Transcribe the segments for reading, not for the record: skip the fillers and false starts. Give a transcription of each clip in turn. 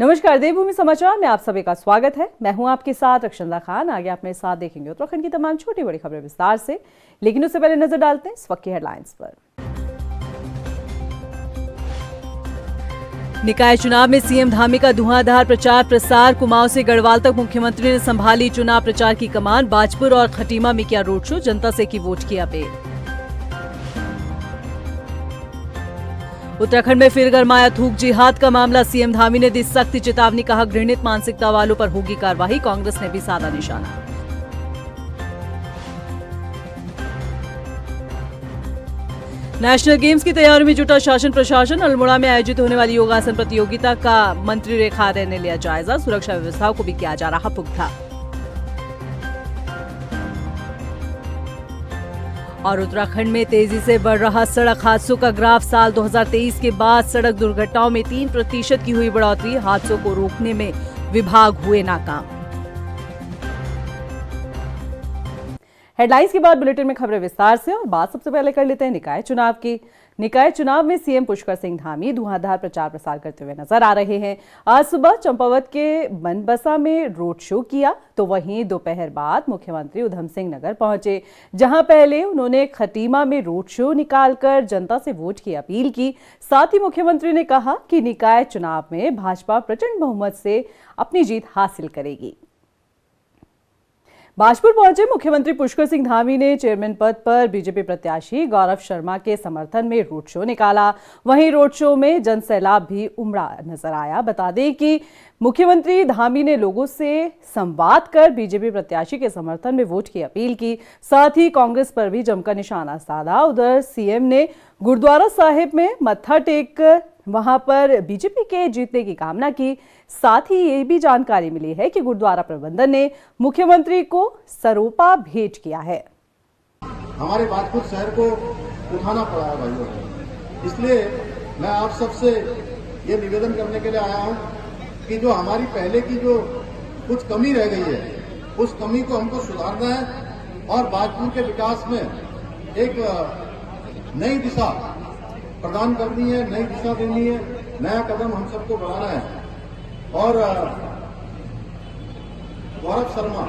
नमस्कार, देवभूमि समाचार में आप सभी का स्वागत है। मैं हूं आपके साथ रक्षंदा खान। आगे अपने साथ देखेंगे उत्तराखंड की तमाम छोटी बड़ी खबरें विस्तार से, लेकिन उससे पहले नजर डालते हैं इस वक्त की हेडलाइंस पर। निकाय चुनाव में सीएम धामी का धुआंधार प्रचार प्रसार। कुमाऊं से गढ़वाल तक मुख्यमंत्री ने संभाली चुनाव प्रचार की कमान। बाजपुर और खटीमा में किया रोड शो, जनता से की वोट की अपील। उत्तराखंड में फिर गरमाया थूक जिहाद का मामला। सीएम धामी ने दी सख्त चेतावनी, कहा घृणित मानसिकता वालों पर होगी कार्रवाई। कांग्रेस ने भी साधा निशाना। नेशनल गेम्स की तैयारी में जुटा शासन प्रशासन। अल्मोड़ा में आयोजित होने वाली योगासन प्रतियोगिता का मंत्री रेखा आर्य ने लिया जायजा। सुरक्षा व्यवस्थाओं को भी किया जा रहा पुख्ता। और उत्तराखंड में तेजी से बढ़ रहा सड़क हादसों का ग्राफ। साल 2023 के बाद सड़क दुर्घटनाओं में 3% की हुई बढ़ोतरी। हादसों को रोकने में विभाग हुए नाकाम। हेडलाइंस के बाद बुलेटिन में खबरें विस्तार से, और बात सबसे पहले कर लेते हैं निकाय चुनाव की। निकाय चुनाव में सीएम पुष्कर सिंह धामी धुआंधार प्रचार प्रसार करते हुए नजर आ रहे हैं। आज सुबह चंपावत के मनबसा में रोड शो किया, तो वहीं दोपहर बाद मुख्यमंत्री उधम सिंह नगर पहुंचे, जहां पहले उन्होंने खटीमा में रोड शो निकालकर जनता से वोट की अपील की। साथ ही मुख्यमंत्री ने कहा कि निकाय चुनाव में भाजपा प्रचंड बहुमत से अपनी जीत हासिल करेगी। बाजपुर पहुंचे मुख्यमंत्री पुष्कर सिंह धामी ने चेयरमैन पद पर बीजेपी प्रत्याशी गौरव शर्मा के समर्थन में रोड शो निकाला। वहीं रोड शो में जनसैलाब भी उमड़ा नजर आया। बता दें कि मुख्यमंत्री धामी ने लोगों से संवाद कर बीजेपी प्रत्याशी के समर्थन में वोट की अपील की। साथ ही कांग्रेस पर भी जमकर निशाना साधा। उधर सीएम ने गुरुद्वारा साहिब में मत्था टेक कर वहां पर बीजेपी के जीतने की कामना की। साथ ही ये भी जानकारी मिली है कि गुरुद्वारा प्रबंधन ने मुख्यमंत्री को सरोपा भेंट किया है। हमारे बाजपुर शहर को उठाना पड़ा है भाइयों, इसलिए मैं आप सबसे ये निवेदन करने के लिए आया हूं कि जो हमारी पहले की जो कुछ कमी रह गई है, उस कमी को हमको सुधारना है और बाजपुर के विकास में एक नई दिशा प्रदान करनी है, नई दिशा देनी है, नया कदम हम सबको बढ़ाना है। और गौरव शर्मा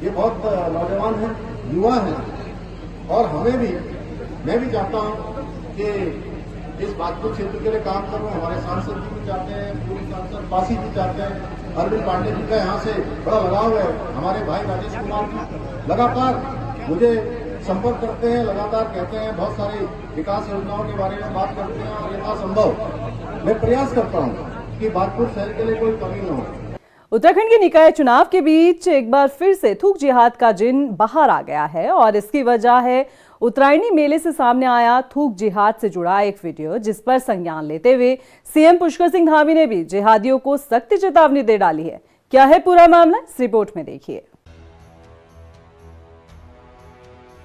ये बहुत नौजवान है, युवा है, और मैं भी चाहता हूं कि इस बाजपुर क्षेत्र के लिए काम करूं। हमारे सांसद जी भी चाहते हैं, पूर्व सांसद पासी जी चाहते हैं, अरविंद पांडे जी का यहाँ से बड़ा लगाव है। हमारे भाई राजेश कुमार जी लगातार मुझे संपर्क करते हैं, लगातार कहते हैं, बहुत सारी विकास योजनाओं के बारे में बात करते हैं, और यथासंभव मैं प्रयास करता हूं कि बाजपुर शहर के लिए कोई कमी न हो। उत्तराखंड के निकाय चुनाव के बीच एक बार फिर से थूक जिहाद का जिन बाहर आ गया है, और इसकी वजह है उत्तरायणी मेले से सामने आया थूक जिहाद से जुड़ा एक वीडियो, जिस पर संज्ञान लेते हुए सीएम पुष्कर सिंह धामी ने भी जिहादियों को सख्त चेतावनी दे डाली है। क्या है पूरा मामला, इस रिपोर्ट में देखिए।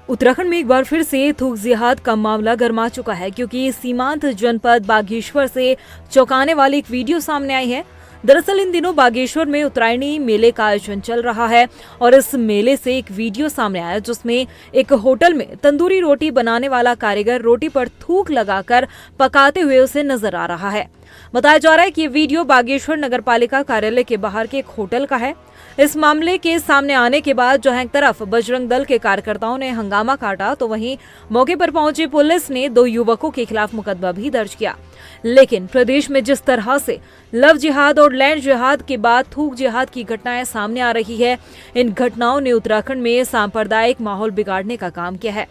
उत्तराखंड में एक बार फिर से थूक जिहाद का मामला गर्मा चुका है, क्योंकि सीमांत जनपद बागेश्वर से चौंकाने वाली एक वीडियो सामने आई है। दरअसल इन दिनों बागेश्वर में उत्तरायणी मेले का आयोजन चल रहा है, और इस मेले से एक वीडियो सामने आया जिसमें एक होटल में तंदूरी रोटी बनाने वाला कारीगर रोटी पर थूक लगाकर पकाते हुए उसे नजर आ रहा है। बताया जा रहा है कि ये वीडियो बागेश्वर नगरपालिका कार्यालय के बाहर के एक होटल का है। इस मामले के सामने आने के बाद जहां एक तरफ बजरंग दल के कार्यकर्ताओं ने हंगामा काटा, तो वहीं मौके पर पहुंची पुलिस ने 2 युवकों के खिलाफ मुकदमा भी दर्ज किया। लेकिन प्रदेश में जिस तरह से लव जिहाद और लैंड जिहाद के बाद थूक जिहाद की घटनाएं सामने आ रही है, इन घटनाओं ने उत्तराखंड में सांप्रदायिक माहौल बिगाड़ने का काम किया है।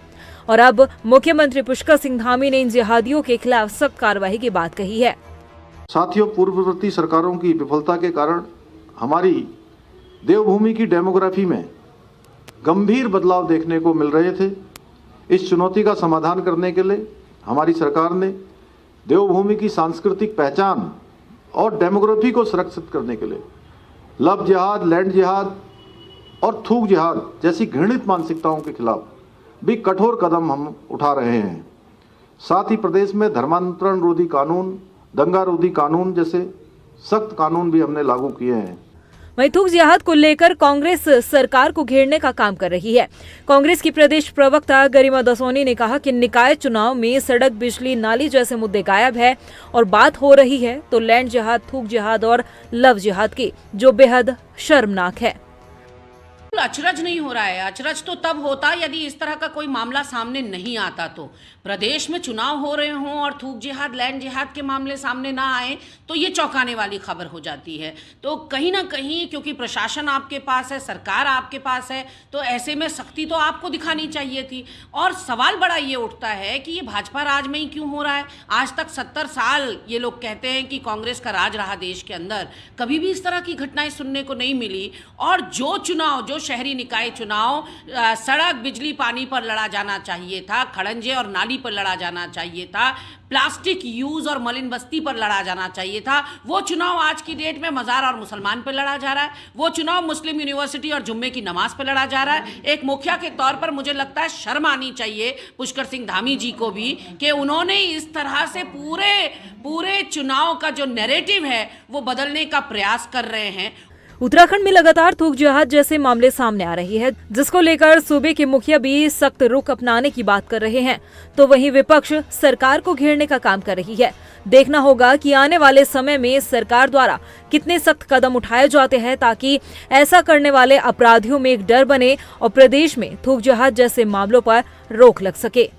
और अब मुख्यमंत्री पुष्कर सिंह धामी ने इन जिहादियों के खिलाफ सख्त कार्रवाई की बात कही है। साथियों, पूर्ववर्ती सरकारों की विफलता के कारण हमारी देवभूमि की डेमोग्राफी में गंभीर बदलाव देखने को मिल रहे थे। इस चुनौती का समाधान करने के लिए हमारी सरकार ने देवभूमि की सांस्कृतिक पहचान और डेमोग्राफी को सुरक्षित करने के लिए लव जिहाद, लैंड जिहाद और थूक जिहाद जैसी घृणित मानसिकताओं के खिलाफ भी कठोर कदम हम उठा रहे हैं। साथ ही प्रदेश में धर्मांतरण रोधी कानून, दंगा रोधी कानून जैसे सख्त कानून भी हमने लागू किए हैं। वहीं थूक जिहाद को लेकर कांग्रेस सरकार को घेरने का काम कर रही है। कांग्रेस की प्रदेश प्रवक्ता गरिमा दसोनी ने कहा कि निकाय चुनाव में सड़क, बिजली, नाली जैसे मुद्दे गायब है और बात हो रही है तो लैंड जिहाद, थूक जिहाद और लव जिहाद की, जो बेहद शर्मनाक है। अचरज नहीं हो रहा है। अचरज तो तब होता यदि इस तरह का कोई मामला सामने नहीं आता। तो प्रदेश में चुनाव हो रहे हों और थूक जिहाद, लैंड जिहाद के मामले सामने ना आए तो ये चौंकाने वाली खबर हो जाती है। तो कहीं ना कहीं क्योंकि प्रशासन आपके पास है, सरकार आपके पास है, तो ऐसे में सख्ती तो आपको दिखानी चाहिए थी। और सवाल बड़ा ये उठता है कि ये भाजपा राज में ही क्यों हो रहा है। आज तक 70 साल ये लोग कहते हैं कि कांग्रेस का राज रहा देश के अंदर, कभी भी इस तरह की घटनाएं सुनने को नहीं मिली। और जो चुनाव, जो शहरी निकाय चुनाव सड़क, बिजली, पानी पर लड़ा जाना चाहिए था, खड़ंजे और नाली पर लड़ा जाना चाहिए था, प्लास्टिक यूज और मलिन बस्ती पर लड़ा जाना चाहिए था, वो चुनाव आज की डेट में मजार और मुसलमान पर लड़ा जा रहा है। वो चुनाव मुस्लिम यूनिवर्सिटी और जुम्मे की नमाज पर लड़ा जा रहा है। एक मुखिया के तौर पर मुझे लगता है शर्म आनी चाहिए पुष्कर सिंह धामी जी को भी कि उन्होंने इस तरह से पूरे चुनाव का जो नैरेटिव है वो बदलने का प्रयास कर रहे हैं। उत्तराखंड में लगातार थूक जिहाद जैसे मामले सामने आ रही है, जिसको लेकर सूबे के मुखिया भी सख्त रुख अपनाने की बात कर रहे हैं, तो वहीं विपक्ष सरकार को घेरने का काम कर रही है। देखना होगा कि आने वाले समय में सरकार द्वारा कितने सख्त कदम उठाए जाते हैं ताकि ऐसा करने वाले अपराधियों में एक डर बने और प्रदेश में थूक जिहाद जैसे मामलों पर रोक लग सके।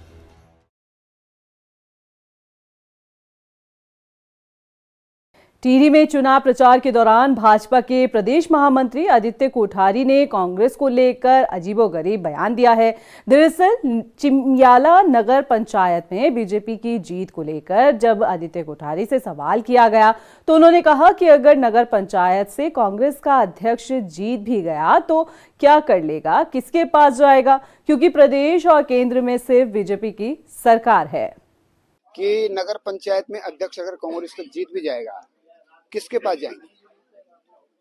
टिहरी में चुनाव प्रचार के दौरान भाजपा के प्रदेश महामंत्री आदित्य कोठारी ने कांग्रेस को लेकर अजीबोगरीब बयान दिया है। दरअसल चिमियाला नगर पंचायत में बीजेपी की जीत को लेकर जब आदित्य कोठारी से सवाल किया गया तो उन्होंने कहा कि अगर नगर पंचायत से कांग्रेस का अध्यक्ष जीत भी गया तो क्या कर लेगा, किसके पास जाएगा, क्योंकि प्रदेश और केंद्र में सिर्फ बीजेपी की सरकार है। कि नगर पंचायत में अध्यक्ष अगर कांग्रेस का जीत भी जाएगा, किसके पास जाएंगे?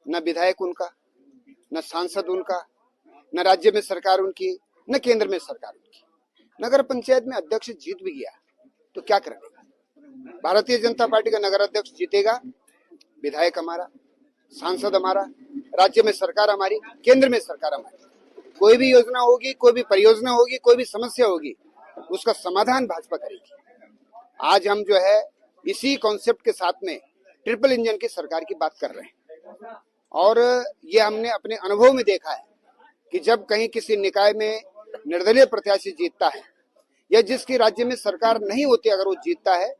न विधायक उनका, न सांसद उनका, न राज्य में सरकार उनकी, न केंद्र में सरकार उनकी। नगर पंचायत में अध्यक्ष जीत भी गया तो क्या करेगा? भारतीय जनता पार्टी का नगर अध्यक्ष जीतेगा, विधायक हमारा, सांसद हमारा, राज्य में सरकार हमारी, केंद्र में सरकार हमारी। कोई भी योजना होगी, कोई भी परियोजना होगी, कोई भी समस्या होगी, उसका समाधान भाजपा करेगी। आज हम जो है इसी कॉन्सेप्ट के साथ में ट्रिपल इंजन की सरकार की बात कर रहे हैं। और ये हमने अपने अनुभव में देखा है कि जब कहीं किसी निकाय में निर्दलीय प्रत्याशी जीतता है या जिसकी राज्य में सरकार नहीं होती, अगर वो जीतता है,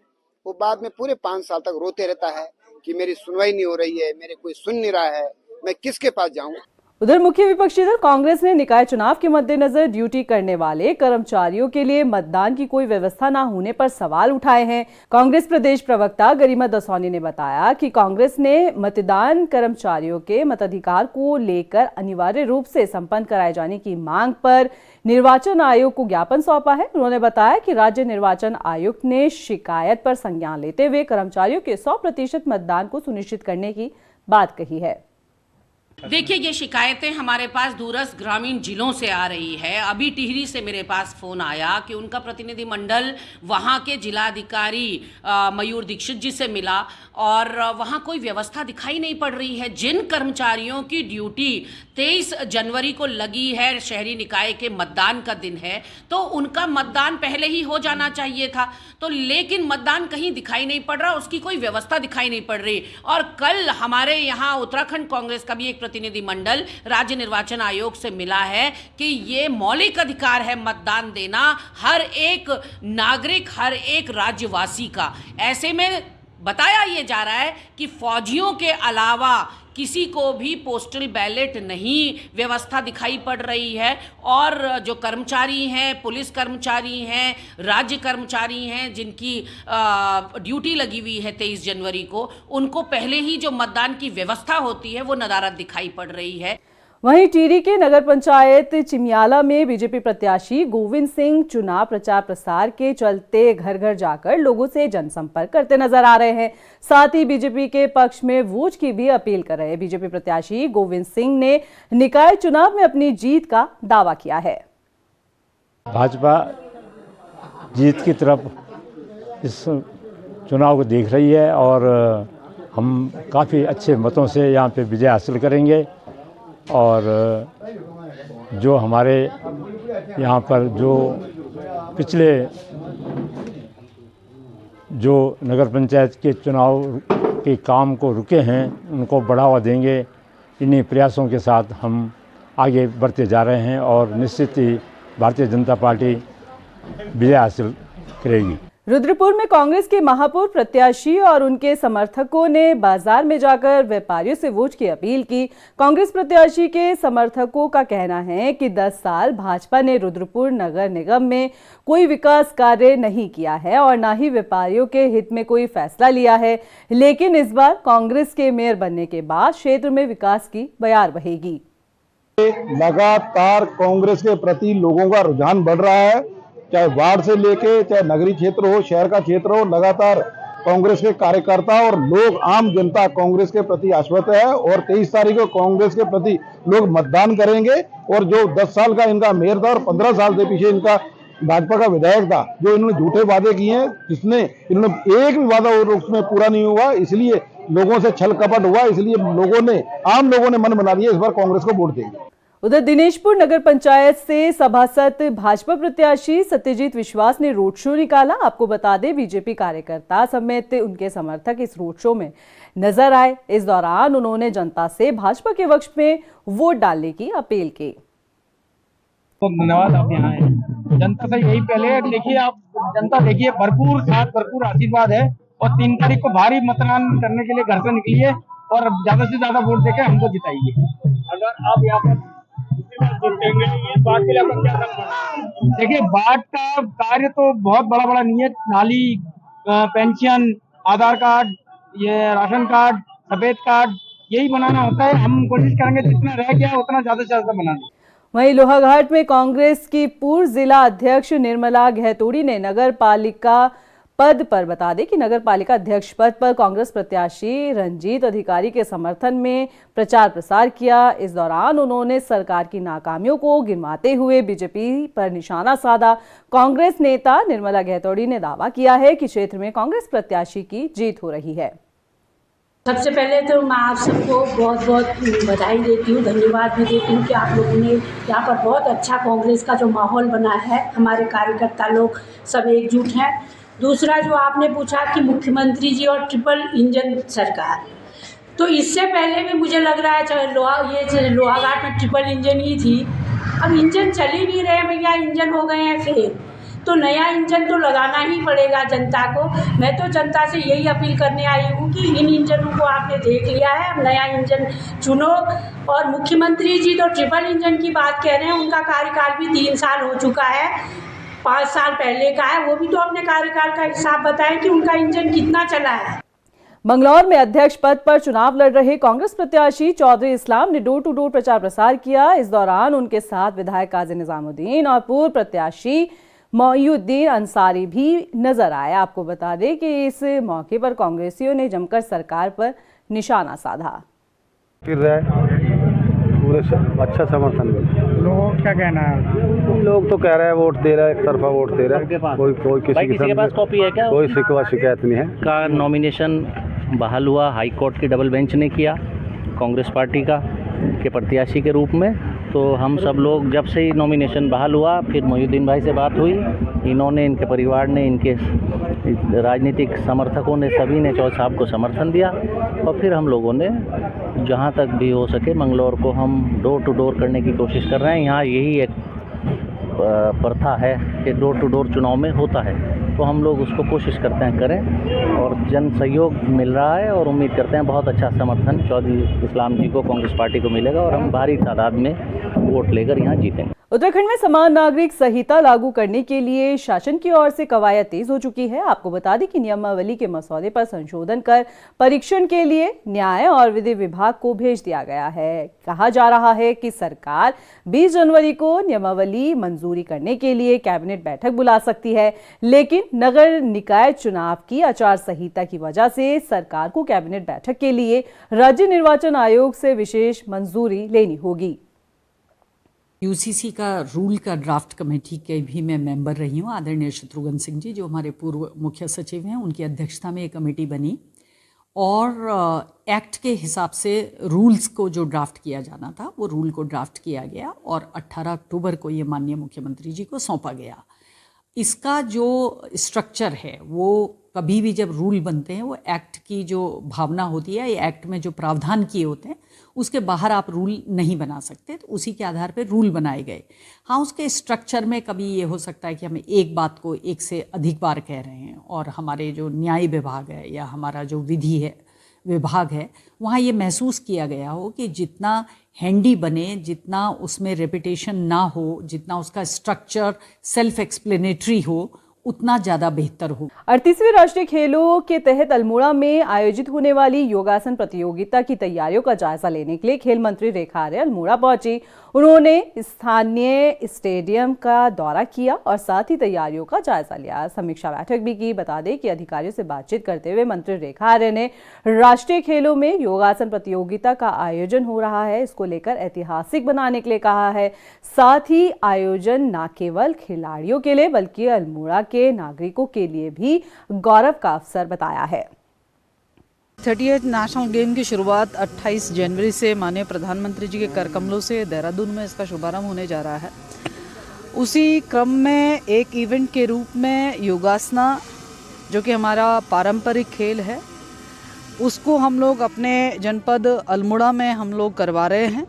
वो बाद में पूरे 5 साल तक रोते रहता है कि मेरी सुनवाई नहीं हो रही है, मेरे कोई सुन नहीं रहा है, मैं किसके पास जाऊं। उधर मुख्य विपक्षी दल कांग्रेस ने निकाय चुनाव के मद्देनजर ड्यूटी करने वाले कर्मचारियों के लिए मतदान की कोई व्यवस्था न होने पर सवाल उठाए हैं। कांग्रेस प्रदेश प्रवक्ता गरिमा दसौनी ने बताया कि कांग्रेस ने मतदान कर्मचारियों के मताधिकार को लेकर अनिवार्य रूप से संपन्न कराए जाने की मांग पर निर्वाचन आयोग को ज्ञापन सौंपा है। उन्होंने बताया कि राज्य निर्वाचन आयुक्त ने शिकायत पर संज्ञान लेते हुए कर्मचारियों के 100% मतदान को सुनिश्चित करने की बात कही है। देखिए, ये शिकायतें हमारे पास दूरस्थ ग्रामीण जिलों से आ रही है। अभी टिहरी से मेरे पास फोन आया कि उनका प्रतिनिधिमंडल वहाँ के जिलाधिकारी मयूर दीक्षित जी से मिला और वहाँ कोई व्यवस्था दिखाई नहीं पड़ रही है। जिन कर्मचारियों की ड्यूटी 23 जनवरी को लगी है, शहरी निकाय के मतदान का दिन है, तो उनका मतदान पहले ही हो जाना चाहिए था। तो लेकिन मतदान कहीं दिखाई नहीं पड़ रहा, उसकी कोई व्यवस्था दिखाई नहीं पड़ रही। और कल हमारे यहाँ उत्तराखंड कांग्रेस का भी एक प्रतिनिधिमंडल राज्य निर्वाचन आयोग से मिला है कि ये मौलिक अधिकार है मतदान देना हर एक नागरिक, हर एक राज्यवासी का। ऐसे में बताया ये जा रहा है कि फौजियों के अलावा किसी को भी पोस्टल बैलेट नहीं व्यवस्था दिखाई पड़ रही है। और जो कर्मचारी हैं, पुलिस कर्मचारी हैं, राज्य कर्मचारी हैं, जिनकी ड्यूटी लगी हुई है 23 जनवरी को, उनको पहले ही जो मतदान की व्यवस्था होती है वो नदारद दिखाई पड़ रही है। वहीं टिहरी के नगर पंचायत चिमियाला में बीजेपी प्रत्याशी गोविंद सिंह चुनाव प्रचार प्रसार के चलते घर घर जाकर लोगों से जनसंपर्क करते नजर आ रहे हैं। साथ ही बीजेपी के पक्ष में वोट की भी अपील कर रहे हैं। बीजेपी प्रत्याशी गोविंद सिंह ने निकाय चुनाव में अपनी जीत का दावा किया है। भाजपा जीत की तरफ इस चुनाव को देख रही है और हम काफ़ी अच्छे मतों से यहाँ पे विजय हासिल करेंगे। और जो हमारे यहाँ पर जो पिछले जो नगर पंचायत के चुनाव के काम को रुके हैं उनको बढ़ावा देंगे। इन्हीं प्रयासों के साथ हम आगे बढ़ते जा रहे हैं और निश्चित ही भारतीय जनता पार्टी विजय हासिल करेगी। रुद्रपुर में कांग्रेस के महापौर प्रत्याशी और उनके समर्थकों ने बाजार में जाकर व्यापारियों से वोट की अपील की। कांग्रेस प्रत्याशी के समर्थकों का कहना है कि 10 साल भाजपा ने रुद्रपुर नगर निगम में कोई विकास कार्य नहीं किया है और न ही व्यापारियों के हित में कोई फैसला लिया है, लेकिन इस बार कांग्रेस के मेयर बनने के बाद क्षेत्र में विकास की बयार बहेगी। लगातार कांग्रेस के प्रति लोगों का रुझान बढ़ रहा है, चाहे वार्ड से लेके चाहे नगरीय क्षेत्र हो, शहर का क्षेत्र हो, लगातार कांग्रेस के कार्यकर्ता और लोग, आम जनता कांग्रेस के प्रति आश्वस्त है। और 23 तारीख को कांग्रेस के प्रति लोग मतदान करेंगे। और जो 10 साल का इनका मेयर था और 15 साल से पीछे इनका भाजपा का विधायक था, जो इन्होंने झूठे वादे किए हैं, जिसने इन्होंने एक भी वादा उसमें पूरा नहीं हुआ, इसलिए लोगों से छल कपट हुआ, इसलिए आम लोगों ने मन बना लिया इस बार कांग्रेस को वोट देंगे। उधर दिनेशपुर नगर पंचायत से सभासद भाजपा प्रत्याशी सत्यजीत विश्वास ने रोड शो निकाला। आपको बता दें, बीजेपी कार्यकर्ता समेत उनके समर्थक इस रोड शो में नजर आए। इस दौरान उन्होंने जनता से भाजपा के पक्ष में वोट डालने की अपील की। तो धन्यवाद, आप यहाँ आए। जनता से यही पहले देखिए, आप जनता देखिए, भरपूर साथ भरपूर आशीर्वाद है और 3 तारीख को भारी मतदान करने के लिए घर से निकलिए और ज्यादा से ज्यादा वोट देकर हमको जिताइए। अगर आप यहाँ पर देखिए, बाढ़ का कार्य तो बहुत बड़ा नहीं है। नाली, पेंशन, आधार कार्ड, ये राशन कार्ड, सफेद कार्ड, यही बनाना होता है। हम कोशिश करेंगे जितना रह गया उतना ज्यादा से ज्यादा बनाना। वहीं लोहाघाट में कांग्रेस की पूर्व जिला अध्यक्ष निर्मला घेतोड़ी ने नगर पालिका पद पर, बता दें कि नगर पालिका अध्यक्ष पद पर कांग्रेस प्रत्याशी रंजीत अधिकारी के समर्थन में प्रचार प्रसार किया। इस दौरान उन्होंने सरकार की नाकामियों को गिनवाते हुए बीजेपी पर निशाना साधा। कांग्रेस नेता निर्मला घेतोड़ी ने दावा किया है कि क्षेत्र में कांग्रेस प्रत्याशी की जीत हो रही है। सबसे पहले तो मैं आप सबको बहुत बहुत बधाई देती हूँ, धन्यवाद भी देती हूँ कि आप लोगों ने यहाँ पर बहुत अच्छा कांग्रेस का जो माहौल बना है, हमारे कार्यकर्ता लोग सब एकजुट हैं। दूसरा, जो आपने पूछा कि मुख्यमंत्री जी और ट्रिपल इंजन सरकार, तो इससे पहले भी मुझे लग रहा है ये लोहाघाट में ट्रिपल इंजन ही थी। अब इंजन चल ही नहीं रहे भैया, इंजन हो गए हैं फिर, तो नया इंजन तो लगाना ही पड़ेगा जनता को। मैं तो जनता से यही अपील करने आई हूँ कि इन इंजनों को आपने देख लिया है, अब नया इंजन चुनो। और मुख्यमंत्री जी तो ट्रिपल इंजन की बात कह रहे हैं, उनका कार्यकाल भी 3 साल हो चुका है, 5 साल पहले का है। वो भी तो अपने कार्यकाल का हिसाब बताएं कि उनका इंजन कितना चला है। मंगलौर में अध्यक्ष पद पर चुनाव लड़ रहे कांग्रेस प्रत्याशी चौधरी इस्लाम ने डोर टू डोर प्रचार प्रसार किया। इस दौरान उनके साथ विधायक काजी निजामुद्दीन और पूर्व प्रत्याशी मोइनुद्दीन अंसारी भी नजर आए। आपको बता दें कि इस मौके पर कांग्रेसियों ने जमकर सरकार पर निशाना साधा। फिर पूरे अच्छा समर्थन मिला। लोगों का क्या कहना है? लोग तो कह रहे हैं वोट दे रहा है, एक तरफा वोट दे रहा है, कोई किसी के पास कॉपी है क्या? कोई शिकवा शिकायत नहीं है। का नॉमिनेशन बहाल हुआ, हाई कोर्ट की डबल बेंच ने किया कांग्रेस पार्टी का के प्रत्याशी के रूप में। तो हम सब लोग जब से ही नॉमिनेशन बहाल हुआ, फिर मोइनुद्दीन भाई से बात हुई, इन्होंने, इनके परिवार ने, इनके राजनीतिक समर्थकों ने, सभी ने चौधरी साहब को समर्थन दिया। और फिर हम लोगों ने जहां तक भी हो सके मंगलौर को हम डोर टू डोर करने की कोशिश कर रहे हैं। यहाँ यही एक प्रथा है कि डोर टू डोर चुनाव में होता है, तो हम लोग उसको कोशिश करते हैं करें और जन सहयोग मिल रहा है और उम्मीद करते हैं बहुत अच्छा समर्थन चौधरी इस्लाम जी को, कांग्रेस पार्टी को मिलेगा और हम भारी तादाद में वोट लेकर यहाँ जीतेंगे। उत्तराखंड में समान नागरिक संहिता लागू करने के लिए शासन की ओर से कवायद तेज हो चुकी है। आपको बता दें कि नियमावली के मसौदे पर संशोधन कर परीक्षण के लिए न्याय और विधि विभाग को भेज दिया गया है। कहा जा रहा है कि सरकार 20 जनवरी को नियमावली मंजूरी करने के लिए कैबिनेट बैठक बुला सकती है, लेकिन नगर निकाय चुनाव की आचार संहिता की वजह से सरकार को कैबिनेट बैठक के लिए राज्य निर्वाचन आयोग से विशेष मंजूरी लेनी होगी। यूसीसी का रूल का ड्राफ्ट कमेटी के भी मैं मेंबर रही हूँ। आदरणीय शत्रुघ्न सिंह जी जो हमारे पूर्व मुख्य सचिव हैं, उनकी अध्यक्षता में एक कमेटी बनी और एक्ट के हिसाब से रूल्स को जो ड्राफ्ट किया जाना था वो रूल को ड्राफ्ट किया गया और 18 अक्टूबर को ये माननीय मुख्यमंत्री जी को सौंपा गया। इसका जो स्ट्रक्चर है वो कभी भी जब रूल बनते हैं वो एक्ट की जो भावना होती है, या एक्ट में जो प्रावधान किए होते हैं उसके बाहर आप रूल नहीं बना सकते, तो उसी के आधार पर रूल बनाए गए। हाँ, उसके स्ट्रक्चर में कभी ये हो सकता है कि हम एक बात को एक से अधिक बार कह रहे हैं, और हमारे जो न्याय विभाग है या हमारा जो विधि है विभाग है वहाँ ये महसूस किया गया हो कि जितना हैंडी बने, जितना उसमें रेपिटेशन ना हो, जितना उसका स्ट्रक्चर सेल्फ एक्सप्लेनेटरी हो, उतना ज़्यादा बेहतर हो। 38वें राष्ट्रीय खेलों के तहत अल्मोड़ा में आयोजित होने वाली योगासन प्रतियोगिता की तैयारियों का जायजा लेने के लिए खेल मंत्री रेखा आर्य अल्मोड़ा पहुंची। उन्होंने स्थानीय स्टेडियम का दौरा किया और साथ ही तैयारियों का जायजा लिया, समीक्षा बैठक भी की। बता दें कि अधिकारियों से बातचीत करते हुए मंत्री रेखा आर्य ने राष्ट्रीय खेलों में योगासन प्रतियोगिता का आयोजन हो रहा है, इसको लेकर ऐतिहासिक बनाने के लिए कहा है। साथ ही आयोजन न केवल खिलाड़ियों के लिए बल्कि अल्मोड़ा के नागरिकों के लिए भी गौरव का अवसर बताया है। 38 नेशनल गेम की शुरुआत 28 जनवरी से माननीय प्रधानमंत्री जी के कर कमलों से देहरादून में इसका शुभारंभ होने जा रहा है। उसी क्रम में एक इवेंट के रूप में योगासना, जो कि हमारा पारंपरिक खेल है, उसको हम लोग अपने जनपद अल्मोड़ा में हम लोग करवा रहे हैं।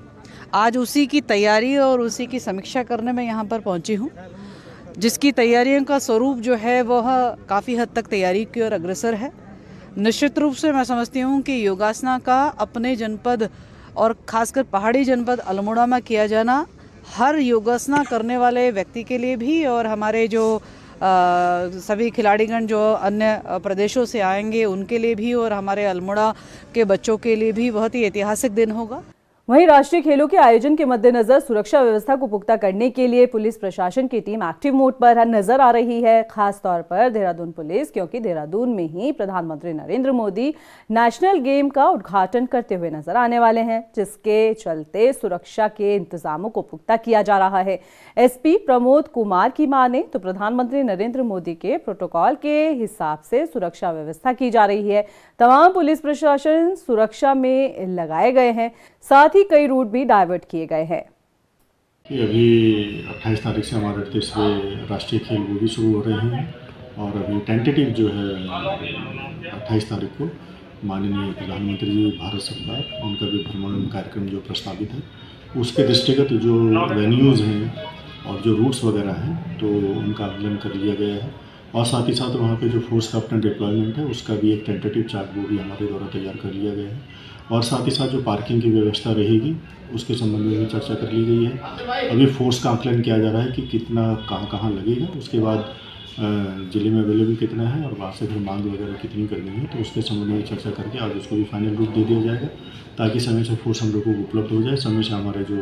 आज उसी की तैयारी और उसी की समीक्षा करने में यहाँ पर पहुँची हूँ, जिसकी तैयारियों का स्वरूप जो है वह काफ़ी हद तक तैयारी की ओर अग्रसर है। निश्चित रूप से मैं समझती हूँ कि योगासना का अपने जनपद और खासकर पहाड़ी जनपद अल्मोड़ा में किया जाना हर योगासना करने वाले व्यक्ति के लिए भी और हमारे जो सभी खिलाड़ीगण जो अन्य प्रदेशों से आएंगे उनके लिए भी और हमारे अल्मोड़ा के बच्चों के लिए भी बहुत ही ऐतिहासिक दिन होगा। वहीं राष्ट्रीय खेलों के आयोजन के मद्देनजर सुरक्षा व्यवस्था को पुख्ता करने के लिए पुलिस प्रशासन की टीम एक्टिव मोड पर नजर आ रही है, खास तौर पर देहरादून पुलिस, क्योंकि देहरादून में ही प्रधानमंत्री नरेंद्र मोदी नेशनल गेम का उद्घाटन करते हुए नजर आने वाले हैं, जिसके चलते सुरक्षा के इंतजामों को पुख्ता किया जा रहा है। एसपी प्रमोद कुमार की माने तो प्रधानमंत्री नरेंद्र मोदी के प्रोटोकॉल के हिसाब से सुरक्षा व्यवस्था की जा रही है। तमाम पुलिस प्रशासन सुरक्षा में लगाए गए हैं, साथ ही कई रूट भी डाइवर्ट किए गए हैं। अभी 28 तारीख से हमारे 38वें राष्ट्रीय खेल वो भी शुरू हो रहे हैं और अभी टेंटेटिव जो है 28 तारीख को माननीय प्रधानमंत्री जी भारत सरकार उनका भी भ्रमण कार्यक्रम जो प्रस्तावित है उसके दृष्टिगत जो वेन्यूज़ हैं और जो रूट्स वगैरह हैं तो उनका आकलन कर लिया गया है और साथ ही साथ वहाँ पे जो फोर्स का अपना डिप्लॉयमेंट है उसका भी एक टेंटेटिव चार्ट वो भी हमारे द्वारा तैयार कर लिया गया है और साथ ही साथ जो पार्किंग की व्यवस्था रहेगी उसके संबंध में भी चर्चा कर ली गई है। अभी फोर्स का आकलन किया जा रहा है कि कितना कहाँ लगेगा, उसके बाद ज़िले में अवेलेबल कितना है और वहाँ से फिर मांग वगैरह कितनी करनी है तो उसके संबंध में चर्चा करके आज उसको भी फाइनल रूप दे दिया जाएगा ताकि समय से फोर्स हम लोगों को उपलब्ध हो जाए, समय से हमारे जो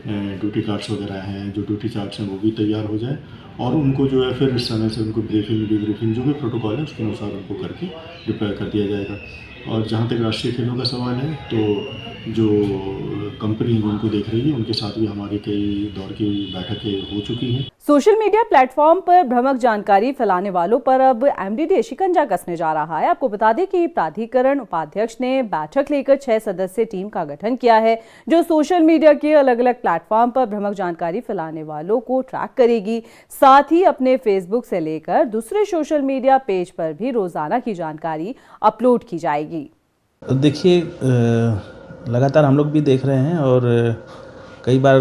ड्यूटी कार्ड्स वगैरह हैं, जो ड्यूटी चार्ट्स हैं वो भी तैयार हो जाए और उनको जो है फिर समय से उनको ब्रीफिंग डिब्रीफिंग जो भी प्रोटोकॉल है उसके अनुसार उनको करके डिप्लॉय कर दिया जाएगा। और जहाँ तक राष्ट्रीय खेलों का सवाल है तो जो कंपनी उनको देख रही है उनके साथ भी हमारी कई दौर की बैठकें हो चुकी हैं। सोशल मीडिया प्लेटफॉर्म पर भ्रामक जानकारी फैलाने वालों पर अब एमडीडीए शिकंजा कसने जा रहा है। आपको बता दें कि प्राधिकरण उपाध्यक्ष ने बैठक लेकर 6 सदस्यीय टीम का गठन किया है जो सोशल मीडिया के अलग अलग प्लेटफॉर्म पर भ्रामक जानकारी फैलाने वालों को ट्रैक करेगी। साथ ही अपने फेसबुक से लेकर दूसरे सोशल मीडिया पेज पर भी रोजाना की जानकारी अपलोड की जाएगी। देखिए, लगातार हम लोग भी देख रहे हैं और कई बार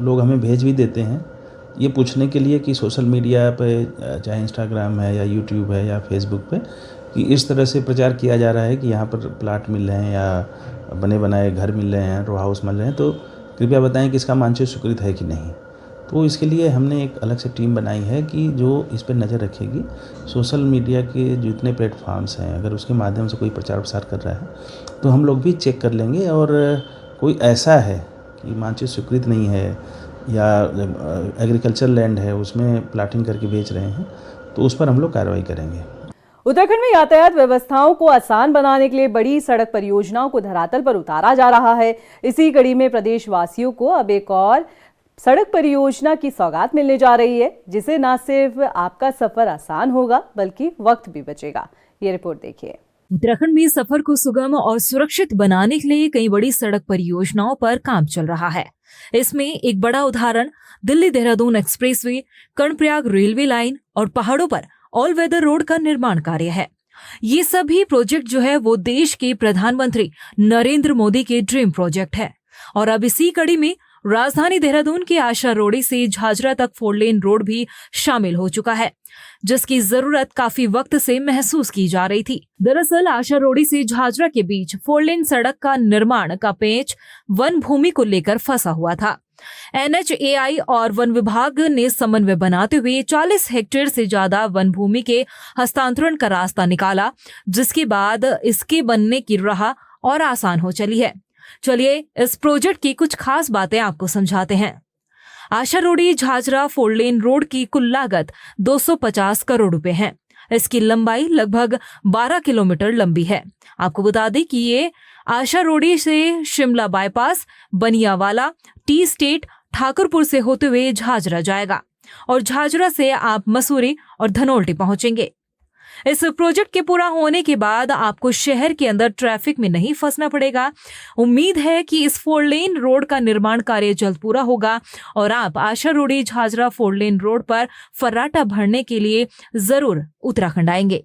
लोग हमें भेज भी देते हैं ये पूछने के लिए कि सोशल मीडिया पे चाहे इंस्टाग्राम है या यूट्यूब है या फेसबुक पे कि इस तरह से प्रचार किया जा रहा है कि यहाँ पर प्लाट मिल रहे हैं या बने बनाए घर मिल रहे हैं, रो हाउस मिल रहे हैं, तो कृपया बताएं कि इसका मानचित्र स्वीकृत है कि नहीं। तो इसके लिए हमने एक अलग से टीम बनाई है कि जो इस पर नज़र रखेगी। सोशल मीडिया के जितने प्लेटफॉर्म्स हैं अगर उसके माध्यम से कोई प्रचार प्रसार कर रहा है तो हम लोग भी चेक कर लेंगे और कोई ऐसा है कि मानचित्र स्वीकृत नहीं है या एग्रीकल्चर लैंड है उसमें प्लाटिंग करके बेच रहे हैं तो उस पर हम लोग कार्रवाई करेंगे। उत्तराखंड में यातायात व्यवस्थाओं को आसान बनाने के लिए बड़ी सड़क परियोजनाओं को धरातल पर उतारा जा रहा है। इसी कड़ी में प्रदेशवासियों को अब एक और सड़क परियोजना की सौगात मिलने जा रही है जिसे न सिर्फ आपका सफर आसान होगा बल्कि वक्त भी बचेगा। ये रिपोर्ट देखिए। उत्तराखंड में सफर को सुगम और सुरक्षित बनाने के लिए कई बड़ी सड़क परियोजनाओं पर काम चल रहा है। इसमें एक बड़ा उदाहरण Delhi Dehradun expressway, Karnaprayag railway line और पहाड़ों पर ऑल वेदर रोड का निर्माण कार्य है। ये सभी प्रोजेक्ट जो है वो देश के प्रधानमंत्री नरेंद्र मोदी के ड्रीम प्रोजेक्ट है। और अब इसी कड़ी में राजधानी देहरादून के आशा रोडी से झाझरा तक 4 लेन रोड भी शामिल हो चुका है, जिसकी जरूरत काफी वक्त से महसूस की जा रही थी। दरअसल आशा रोडी से झाझरा के बीच 4 लेन सड़क का निर्माण का पेच वन भूमि को लेकर फंसा हुआ था। NHAI और वन विभाग ने समन्वय बनाते हुए 40 हेक्टेयर से ज्यादा वन भूमि के हस्तांतरण का रास्ता निकाला, जिसके बाद इसके बनने की राह और आसान हो चली है। चलिए इस प्रोजेक्ट की कुछ खास बातें आपको समझाते हैं। आशा रोडी झाझरा 4 लेन रोड की कुल लागत 250 करोड़ रुपए है। इसकी लंबाई लगभग 12 किलोमीटर लंबी है। आपको बता दें कि ये आशा रोडी से Shimla bypass, Baniyawala, tea estate, Thakurpur से होते हुए झाझरा जाएगा और झाझरा से आप मसूरी और धनोल्टी पहुंचेंगे। इस प्रोजेक्ट के पूरा होने के बाद आपको शहर के अंदर ट्रैफिक में नहीं फंसना पड़ेगा। उम्मीद है कि इस 4 लेन रोड का निर्माण कार्य जल्द पूरा होगा और आप आशा रोडी झाझरा 4 लेन रोड पर फर्राटा भरने के लिए जरूर उत्तराखंड आएंगे।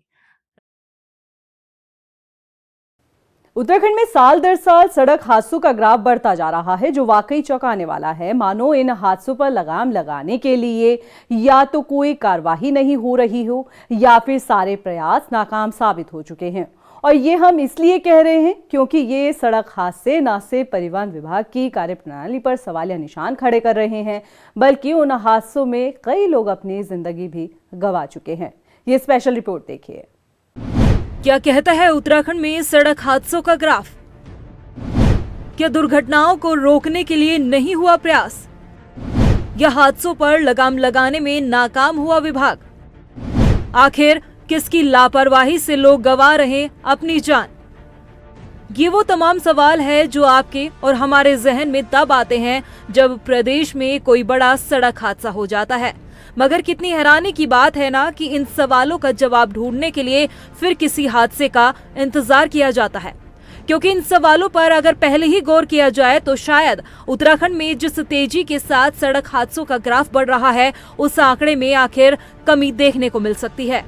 उत्तराखंड में साल दर साल सड़क हादसों का ग्राफ बढ़ता जा रहा है, जो वाकई चौंकाने वाला है। मानो इन हादसों पर लगाम लगाने के लिए या तो कोई कार्रवाई नहीं हो रही हो या फिर सारे प्रयास नाकाम साबित हो चुके हैं। और ये हम इसलिए कह रहे हैं क्योंकि ये सड़क हादसे न सिर्फ परिवहन विभाग की कार्यप्रणाली पर सवालिया निशान खड़े कर रहे हैं, बल्कि उन हादसों में कई लोग अपनी जिंदगी भी गंवा चुके हैं। ये स्पेशल रिपोर्ट देखिए। क्या कहता है उत्तराखंड में सड़क हादसों का ग्राफ? क्या दुर्घटनाओं को रोकने के लिए नहीं हुआ प्रयास या हादसों पर लगाम लगाने में नाकाम हुआ विभाग? आखिर किसकी लापरवाही से लोग गंवा रहे अपनी जान? ये वो तमाम सवाल है जो आपके और हमारे जहन में तब आते हैं जब प्रदेश में कोई बड़ा सड़क हादसा हो जाता है। मगर कितनी हैरानी की बात है ना कि इन सवालों का जवाब ढूंढने के लिए फिर किसी हादसे का इंतजार किया जाता है, क्योंकि इन सवालों पर अगर पहले ही गौर किया जाए तो शायद उत्तराखंड में जिस तेजी के साथ सड़क हादसों का ग्राफ बढ़ रहा है, उस आंकड़े में आखिर कमी देखने को मिल सकती है।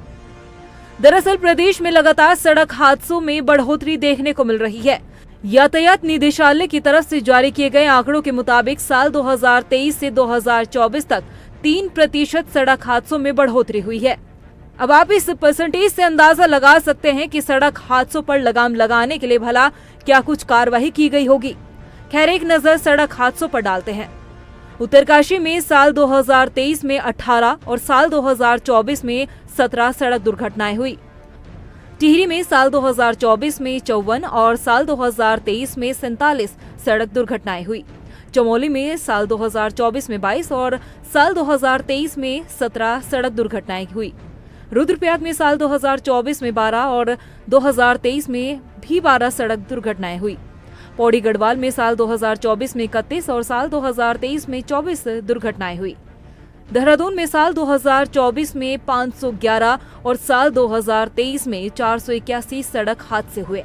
दरअसल प्रदेश में लगातार सड़क हादसों में बढ़ोतरी देखने को मिल रही है। यातायात निदेशालय की तरफ से जारी किए गए आंकड़ों के मुताबिक साल 2023 से 2024 तक 3% सड़क हादसों में बढ़ोतरी हुई है। अब आप इस परसेंटेज से अंदाजा लगा सकते हैं कि सड़क हादसों पर लगाम लगाने के लिए भला क्या कुछ कार्रवाई की गई होगी। खैर, एक नजर सड़क हादसों पर डालते हैं। उत्तरकाशी में साल 2023 में 18 और साल 2024 में 17 सड़क दुर्घटनाएं हुई। टिहरी में साल 2024 में 54 और साल 2023 में 47 सड़क दुर्घटनाएं हुई। चमोली में साल 2024 में 22 और साल 2023 में 17 सड़क दुर्घटनाएं हुई। रुद्रप्रयाग में साल 2024 में 12 और 2023 में भी 12 सड़क दुर्घटनाएं हुई। पौड़ी गढ़वाल में साल 2024 में 31 और साल 2023 में 24 दुर्घटनाएं हुई। देहरादून में साल 2024 में 511 और साल 2023 में 481 सड़क हादसे हुए।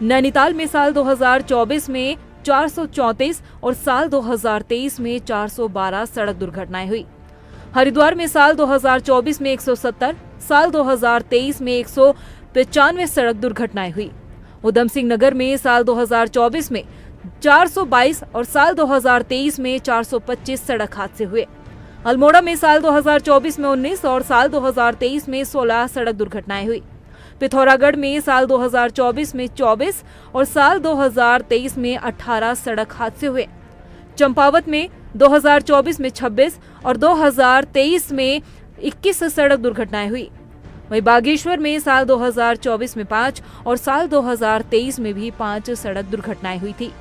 नैनीताल में साल 2024 में 434 और साल 2023 में 412 सड़क दुर्घटनाएं हुई। हरिद्वार में साल 2024 में 170, साल 2023 में 195 सड़क दुर्घटनाएं हुई। उधम सिंह नगर में साल 2024 में 422 और साल 2023 में 425 सड़क हादसे हुए। अल्मोड़ा में साल 2024 में 19 और साल 2023 में 16 सड़क दुर्घटनाएं हुई। पिथौरागढ़ में साल 2024 में 24 और साल 2023 में 18 सड़क हादसे हुए। चंपावत में 2024 में 26 और 2023 में 21 सड़क दुर्घटनाएं हुई। वहीं बागेश्वर में साल 2024 में 5 और साल 2023 में भी 5 सड़क दुर्घटनाएं हुई थी।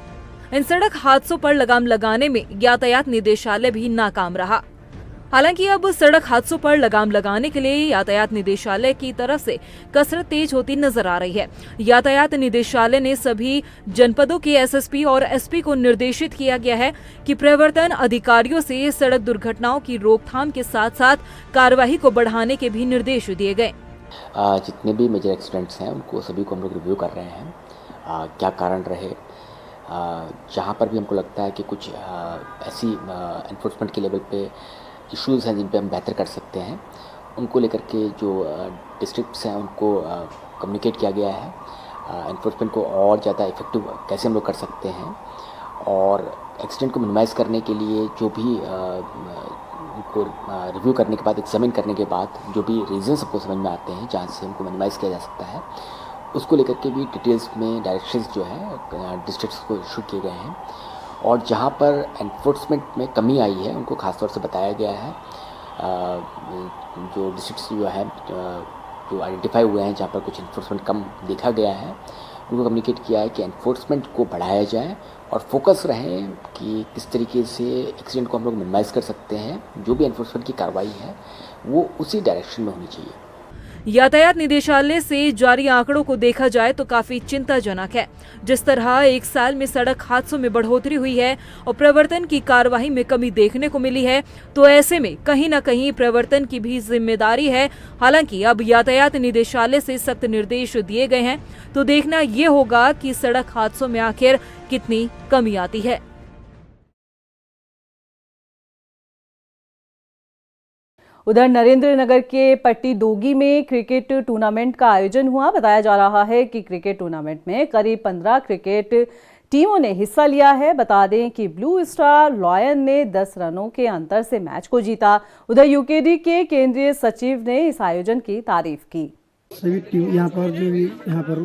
इन सड़क हादसों पर लगाम लगाने में यातायात निदेशालय भी नाकाम रहा। हालांकि अब सड़क हादसों पर लगाम लगाने के लिए यातायात निदेशालय की तरफ से कसरत तेज होती नजर आ रही है। यातायात निदेशालय ने सभी जनपदों के एसएसपी और एसपी को निर्देशित किया गया है कि प्रवर्तन अधिकारियों से सड़क दुर्घटनाओं की रोकथाम के साथ साथ कार्रवाई को बढ़ाने के भी निर्देश दिए गए। जितने भी मेजर एक्सीडेंट्स हैं उनको सभी को हम लोग रिव्यू कर रहे हैं, क्या कारण रहे, जहाँ पर भी हमको लगता है कि कुछ ऐसी एनफोर्समेंट के लेवल पे इश्यूज़ हैं जिन पे हम बेहतर कर सकते हैं, उनको लेकर के जो डिस्ट्रिक्ट्स हैं उनको कम्युनिकेट किया गया है। एनफोर्समेंट को और ज़्यादा इफेक्टिव कैसे हम लोग कर सकते हैं और एक्सीडेंट को मिनिमाइज़ करने के लिए जो भी उनको रिव्यू करने के बाद, एग्जामिन करने के बाद जो भी रीजंस हमको समझ में आते हैं जहाँ से हमको मिनिमाइज़ किया जा सकता है, उसको लेकर के भी डिटेल्स में डायरेक्शंस जो है डिस्ट्रिक्ट्स को इशू किए गए हैं। और जहाँ पर एनफोर्समेंट में कमी आई है उनको खासतौर से बताया गया है। जो डिस्ट्रिक्ट्स जो है जो आइडेंटिफाई हुए हैं जहाँ पर कुछ एनफोर्समेंट कम देखा गया है, उनको कम्युनिकेट किया है कि एनफोर्समेंट को बढ़ाया जाए और फोकस रहे कि किस तरीके से एक्सीडेंट को हम लोग मिनिमाइज़ कर सकते हैं। जो भी एनफोर्समेंट की कार्रवाई है वो उसी डायरेक्शन में होनी चाहिए। यातायात निदेशालय से जारी आंकड़ों को देखा जाए तो काफी चिंताजनक है। जिस तरह एक साल में सड़क हादसों में बढ़ोतरी हुई है और प्रवर्तन की कार्रवाई में कमी देखने को मिली है, तो ऐसे में कहीं न कहीं प्रवर्तन की भी जिम्मेदारी है। हालांकि अब यातायात निदेशालय से सख्त निर्देश दिए गए हैं, तो देखना ये होगा कि सड़क हादसों में आखिर कितनी कमी आती है। उधर नरेंद्र के पट्टी दोगी में क्रिकेट टूर्नामेंट का आयोजन हुआ। बताया जा रहा है कि क्रिकेट टूर्नामेंट में करीब 15 क्रिकेट टीमों ने हिस्सा लिया है। बता दें कि ब्लू स्टार लॉयन ने 10 रनों के अंतर से मैच को जीता। उधर यूकेडी के केंद्रीय सचिव ने इस आयोजन की तारीफ की। सभी टीम यहाँ पर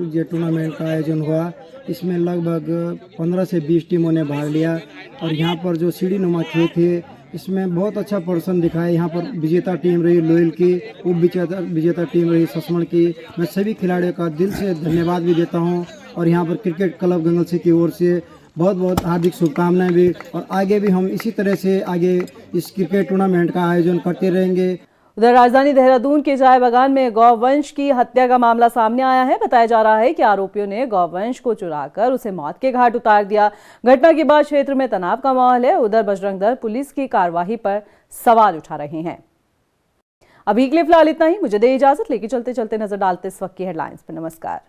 जो टूर्नामेंट का आयोजन हुआ, इसमें लगभग 15 से 20 टीमों ने भाग लिया और यहाँ पर जो सीढ़ी नुमा खेल थे इसमें बहुत अच्छा प्रदर्शन दिखाया। यहाँ पर विजेता टीम रही लोयल की, उप विजेता टीम रही ससमण की। मैं सभी खिलाड़ियों का दिल से धन्यवाद भी देता हूँ और यहाँ पर क्रिकेट क्लब गंगलसी की ओर से बहुत बहुत हार्दिक शुभकामनाएं भी। और आगे भी हम इसी तरह से आगे इस क्रिकेट टूर्नामेंट का आयोजन करते रहेंगे। उधर राजधानी देहरादून के चाय बागान में गौवंश की हत्या का मामला सामने आया है। बताया जा रहा है कि आरोपियों ने गौवंश को चुराकर उसे मौत के घाट उतार दिया। घटना के बाद क्षेत्र में तनाव का माहौल है। उधर बजरंग दल पुलिस की कार्रवाई पर सवाल उठा रहे हैं। अभी के लिए फिलहाल इतना ही। मुझे दे इजाजत, लेके चलते चलते नजर डालते इस वक्त की हेडलाइंस पर। नमस्कार।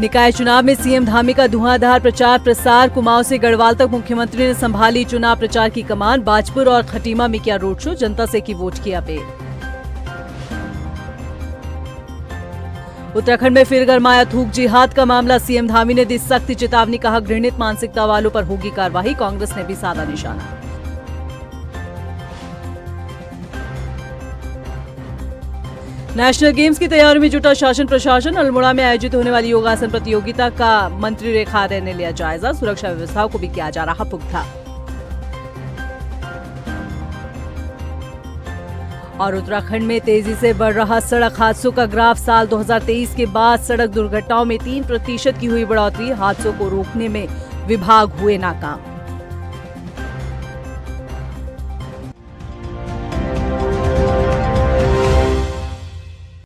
निकाय चुनाव में सीएम धामी का धुआंधार प्रचार प्रसार। कुमाऊं से गढ़वाल तक मुख्यमंत्री ने संभाली चुनाव प्रचार की कमान। बाजपुर और खटीमा में किया रोड शो, जनता से की वोट की अपील। उत्तराखंड में फिर गरमाया थूक जिहाद का मामला। सीएम धामी ने दी सख्त चेतावनी, कहा घृणित मानसिकता वालों पर होगी कार्रवाई। कांग्रेस ने भी साधा निशाना। नेशनल गेम्स की तैयारी में जुटा शासन प्रशासन। अल्मोड़ा में आयोजित होने वाली योगासन प्रतियोगिता का मंत्री रेखा आर्य ने लिया जायजा। सुरक्षा व्यवस्थाओं को भी किया जा रहा पुख्ता। और उत्तराखंड में तेजी से बढ़ रहा सड़क हादसों का ग्राफ। साल 2023 के बाद सड़क दुर्घटनाओं में 3% की हुई बढ़ोतरी। हादसों को रोकने में विभाग हुए नाकाम।